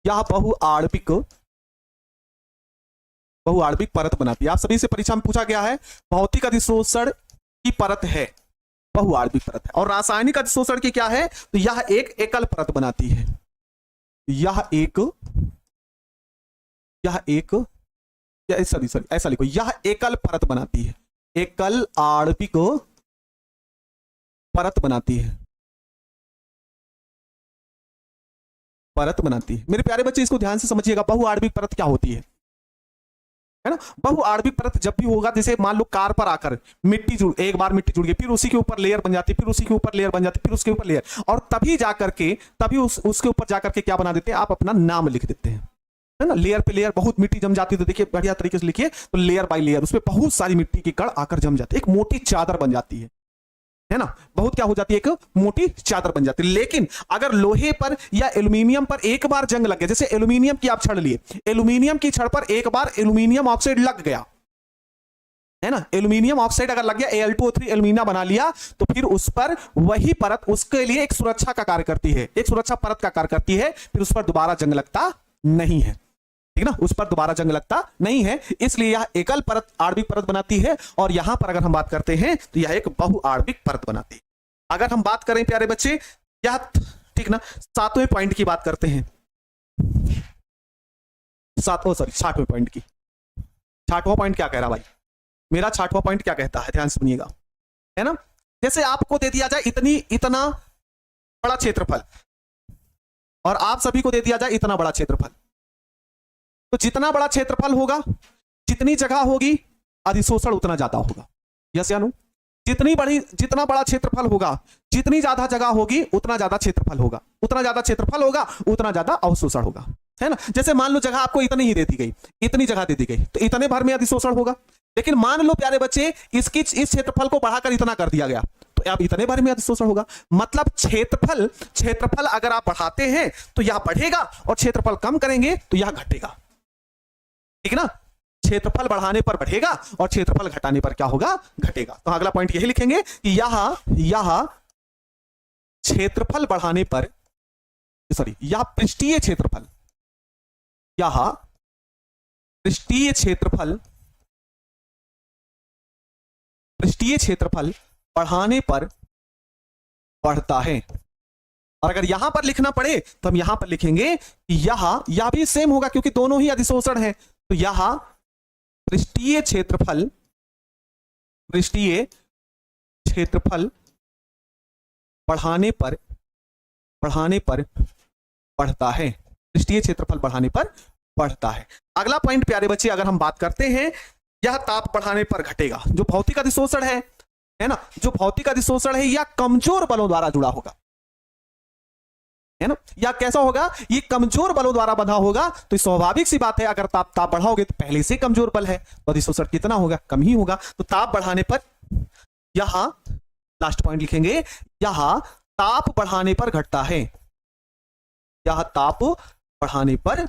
यह बहुआण्विक परत बनाती है। आप सभी से परीक्षा में पूछा गया है, भौतिक अधिशोषण की परत है, बहुआण्विक परत है, और रासायनिक अधिशोषण की क्या है, तो यह एक एकल परत बनाती है, यह ऐसा लिखो, यह एकल परत बनाती है, एकल आणविक परत बनाती है, परत बनाती है। मेरे प्यारे बच्चे इसको ध्यान से समझिएगा, बहुआण्विक परत क्या होती है ना। बहुआण्विक परत जब भी होगा, जैसे मान लो कार पर आकर मिट्टी जुड़, एक बार मिट्टी जुड़ गई, फिर उसी के ऊपर लेयर बन जाती है, फिर उसी के ऊपर लेयर बन जाती है, फिर उसके ऊपर लेयर, और तभी जाकर के उसके ऊपर जाकर के क्या बना देते हैं, आप अपना नाम लिख देते हैं, है ना। लेयर पे लेयर, बहुत मिट्टी जम जाती है, तो देखिए बढ़िया तरीके से लिखिए, तो लेयर बाय लेयर उसमें बहुत सारी मिट्टी के कण आकर जम जाते हैं, एक मोटी चादर बन जाती है ना, बहुत क्या हो जाती है, एक मोटी चादर बन जाती है। लेकिन अगर लोहे पर या एल्यूमिनियम पर एक बार जंग लग गया, जैसे एल्यूमिनियम की आप छड़ लिए, एल्यूमिनियम की छड़ पर एक बार एल्यूमिनियम ऑक्साइड लग गया, है ना, एल्यूमिनियम ऑक्साइड अगर लग गया, Al2O3 एल्यूमिना बना लिया, तो फिर उस पर वही परत उसके लिए एक सुरक्षा का कार्य करती है, एक सुरक्षा परत का कार्य करती है, फिर उस पर दोबारा जंग लगता नहीं है, ठीक ना, उस पर दोबारा जंग लगता नहीं है, इसलिए यह एकल परत आणविक परत बनाती है। और यहां पर अगर हम बात करते हैं तो यह एक बहुआण्विक परत बनाती है। अगर हम बात करें प्यारे बच्चे, यह ठीक ना, सातवें पॉइंट की बात करते हैं, छठवें पॉइंट की। छठवां पॉइंट क्या कह रहा भाई, मेरा छठवां पॉइंट क्या कहता है, ध्यान से सुनिएगा, है ना। जैसे आपको दे दिया जाए इतना बड़ा क्षेत्रफल, और आप सभी को दे दिया जाए इतना बड़ा क्षेत्रफल, तो जितना बड़ा क्षेत्रफल होगा, जितनी जगह होगी, अधिशोषण उतना ज्यादा होगा, यस या नो। जितना बड़ा क्षेत्रफल होगा, जितनी ज्यादा जगह होगी, उतना ज्यादा क्षेत्रफल होगा, उतना ज्यादा क्षेत्रफल होगा, उतना ज्यादा अवशोषण होगा, है ना। जैसे मान लो जगह आपको इतनी ही दे दी गई, इतनी जगह दे दी गई, तो इतने भर में अधिशोषण होगा। लेकिन मान लो प्यारे बच्चे इस क्षेत्रफल को बढ़ाकर इतना कर दिया गया, तो अब इतने भर में अधिशोषण होगा। मतलब क्षेत्रफल अगर आप बढ़ाते हैं तो यह बढ़ेगा, और क्षेत्रफल कम करेंगे तो यह घटेगा, ठीक ना। क्षेत्रफल बढ़ाने पर बढ़ेगा और क्षेत्रफल घटाने पर क्या होगा, घटेगा। तो अगला पॉइंट यही लिखेंगे कि यह क्षेत्रफल बढ़ाने पर, सॉरी, यह पृष्ठीय क्षेत्रफल, यह पृष्ठीय क्षेत्रफल बढ़ाने पर बढ़ता है। और अगर यहां पर लिखना पड़े तो हम यहां पर लिखेंगे कि यह भी सेम होगा, क्योंकि दोनों ही अधिशोषण है। तो यह पृष्ठीय क्षेत्रफल बढ़ाने पर बढ़ता है, पृष्ठीय क्षेत्रफल बढ़ाने पर बढ़ता है। अगला पॉइंट प्यारे बच्चे अगर हम बात करते हैं, यह ताप बढ़ाने पर घटेगा। जो भौतिक अधिशोषण है ना, जो भौतिक अधिशोषण है यह कमजोर बलों द्वारा जुड़ा होगा, है ना। या कैसा होगा, ये कमजोर बलों द्वारा बंधा होगा। तो स्वाभाविक सी बात है, अगर ताप बढ़ाओगे तो पहले से कमजोर बल है, तो अधिशोषण कितना होगा, कम ही होगा। तो ताप बढ़ाने पर, यहां लास्ट पॉइंट लिखेंगे, यह ताप बढ़ाने पर घटता है, यह ताप बढ़ाने पर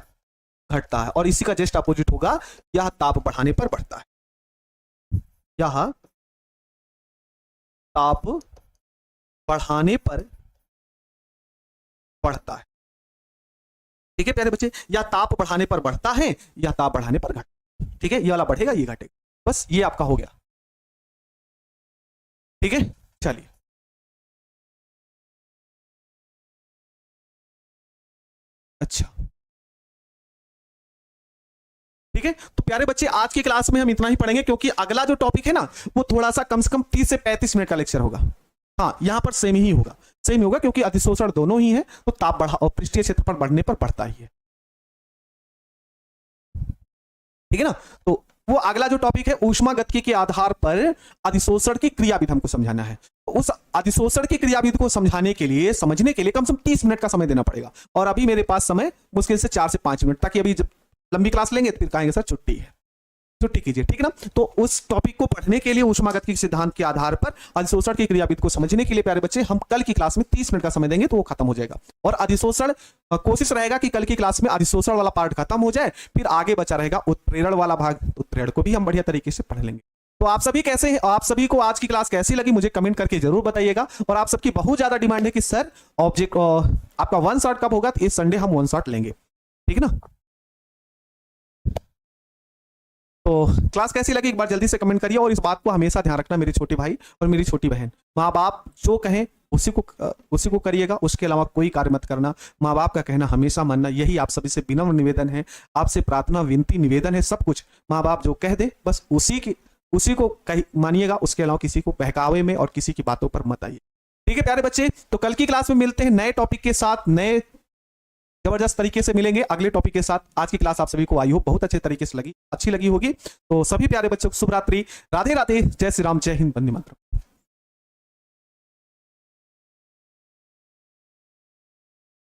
घटता है। और इसी का जस्ट अपोजिट होगा, यह ताप बढ़ाने पर बढ़ता है, यह ताप बढ़ाने पर बढ़ता है, ठीक है प्यारे बच्चे। या ताप बढ़ाने पर बढ़ता है, या ताप बढ़ाने पर घटता है, ठीक है। ये वाला बढ़ेगा, ये घटेगा, बस ये आपका हो गया, ठीक है। चलिए अच्छा, ठीक है। तो प्यारे बच्चे आज की क्लास में हम इतना ही पढ़ेंगे, क्योंकि अगला जो टॉपिक है ना, वो थोड़ा सा कम से कम 30 से 35 मिनट का लेक्चर होगा। हाँ, यहां पर सेम ही होगा, क्योंकि अधिशोषण दोनों ही है, तो ताप बढ़ा और पृष्ठीय क्षेत्रफल बढ़ने पर बढ़ता ही है, ठीक है ना। तो वो अगला जो टॉपिक है, ऊष्मागतिकी के आधार पर अधिशोषण की क्रियाविधि हमको समझाना है। तो उस अधिशोषण की क्रियाविधि को समझने के लिए कम से कम 30 मिनट का समय देना पड़ेगा। और अभी मेरे पास समय मुश्किल से 4 से 5 मिनट, ताकि अभी जब लंबी क्लास लेंगे तो फिर कहेंगे सर छुट्टी है, छुट्टी कीजिए, ठीक ना। तो उस टॉपिक को पढ़ने के लिए ऊष्मागतिकी सिद्धांत के आधार पर अधिशोषण की क्रियाविधि को समझने के लिए प्यारे बच्चे हम कल की क्लास में 30 मिनट का समय देंगे, तो वो खत्म हो जाएगा। और अधिशोषण, कोशिश रहेगा कि कल की क्लास में अधिशोषण वाला पार्ट खत्म हो जाए, फिर आगे बचा रहेगा उत्प्रेरण वाला भाग। उत्प्रेरण को भी हम बढ़िया तरीके से पढ़ लेंगे। तो आप सभी कैसे हैं, आप सभी को आज की क्लास कैसी लगी मुझे कमेंट करके जरूर बताइएगा। और आप सबकी बहुत ज्यादा डिमांड है कि सर ऑब्जेक्ट आपका 1 शॉट कब होगा, तो इस संडे हम 1 शॉट लेंगे, ठीक है ना। तो क्लास कैसी लगी एक बार जल्दी से कमेंट करिए। और इस बात को हमेशा ध्यान रखना मेरे छोटे भाई और मेरी छोटी बहन, माँ बाप जो कहें उसी को करिएगा, उसके अलावा कोई कार्य मत करना। माँ बाप का कहना हमेशा मानना, यही आप सभी से विनम्र निवेदन है, आपसे प्रार्थना विनती निवेदन है। सब कुछ माँ बाप जो कह दे बस उसी को मानिएगा, उसके अलावा किसी को बहकावे में और किसी की बातों पर मत आइए, ठीक है प्यारे बच्चे। तो कल की क्लास में मिलते हैं नए टॉपिक के साथ, नए जबरदस्त तरीके से मिलेंगे अगले टॉपिक के साथ। आज की क्लास आप सभी को आई हो बहुत अच्छे तरीके से अच्छी लगी होगी। तो सभी प्यारे बच्चों को शुभ रात्रि, राधे राधे, जय श्री राम, जय हिंद, वंदे मातरम।